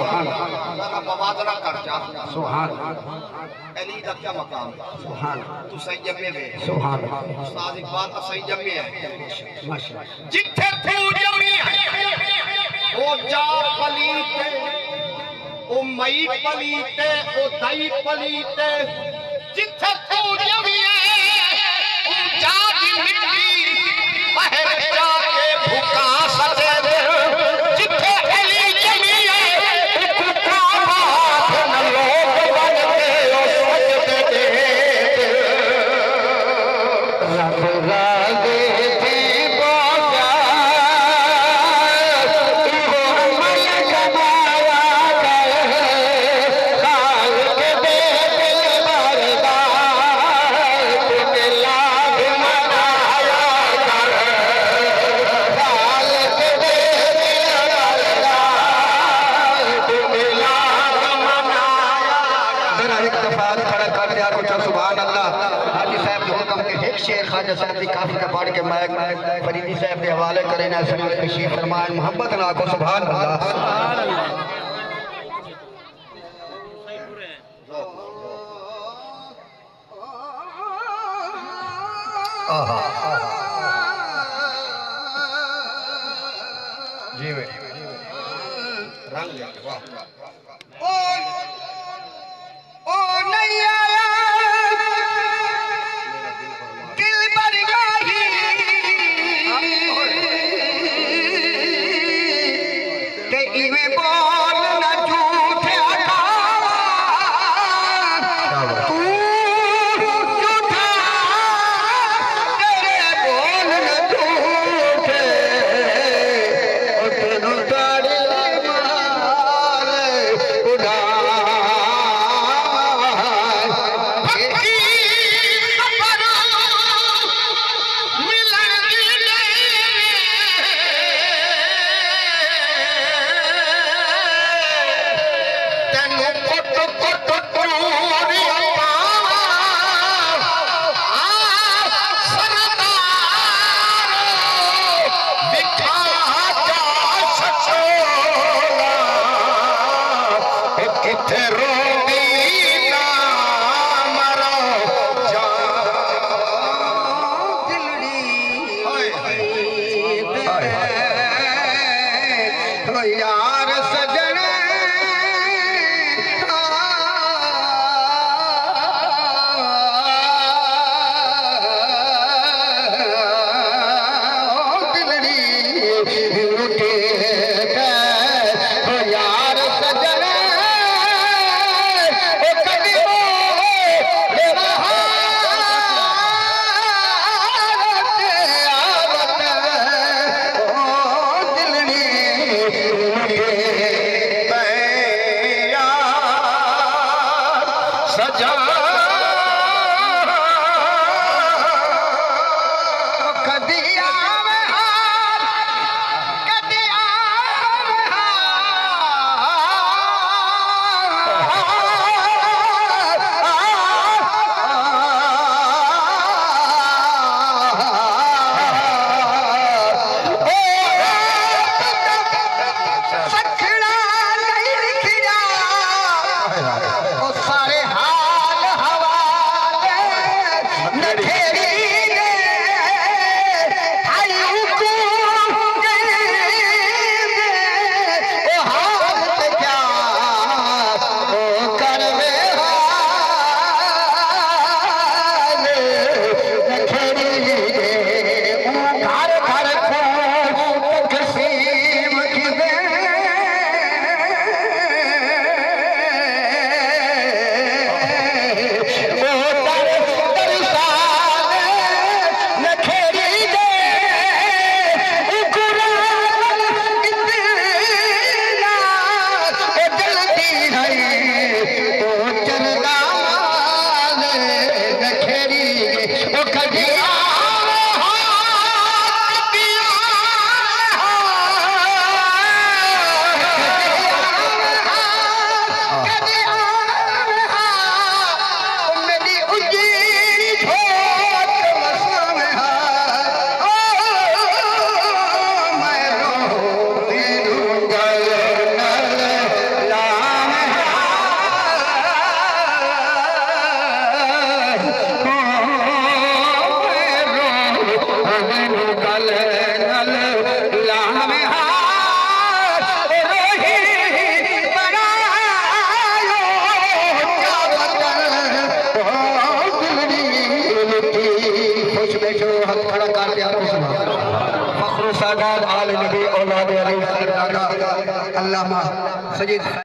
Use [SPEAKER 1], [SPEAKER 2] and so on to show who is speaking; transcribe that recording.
[SPEAKER 1] सुभान
[SPEAKER 2] मुबादला कर जा
[SPEAKER 1] सुभान
[SPEAKER 2] अली दा क्या मकाम
[SPEAKER 1] सुभान
[SPEAKER 2] तू सही जमे वे
[SPEAKER 1] सुभान
[SPEAKER 2] उस्ताद इकबाल का सही जमे है
[SPEAKER 1] माशाअल्लाह
[SPEAKER 2] जिथे तू जमी है ओ जा पलीते ओ मई पलीते ओ दई पलीते जिथे तू जमी है ओ जा दी मिट्टी बाहर जाके भूखा सजे दे जिथे अली जमी है कुत्ता बात न लोग बनते ओ सजदे दे
[SPEAKER 1] रब रागे थी बोगा मोहम्मद कमाया गए खाल के बेटे बरदार तुम्हें लाग मनाया कर खाल के बेटे बरदार तुम्हें लाग मनाया जरा एक दफा खड़ा कर दिया कुछ सुभान अल्लाह हाजी साहब के हुक्म के एक शेर ख्वाजा साहब की काफी का पढ़ के मैं फरीदी साहब के हवाले करें ना सुन तशरीफ फरमाएं मोहब्बत ना को सुभान अल्लाह आहा जी वे रंग वाह
[SPEAKER 2] ओ नहीं आया दिल भर गाही ते इवे बोल न झूठे अठावा तू झूठा तेरे बोल न झूठे
[SPEAKER 1] ओ तेनू ताड़ी मारे उड़ा
[SPEAKER 2] यार सजन
[SPEAKER 1] यार सजन सादात आल नबी औलाद अली सरदार अल्लामा सय्यद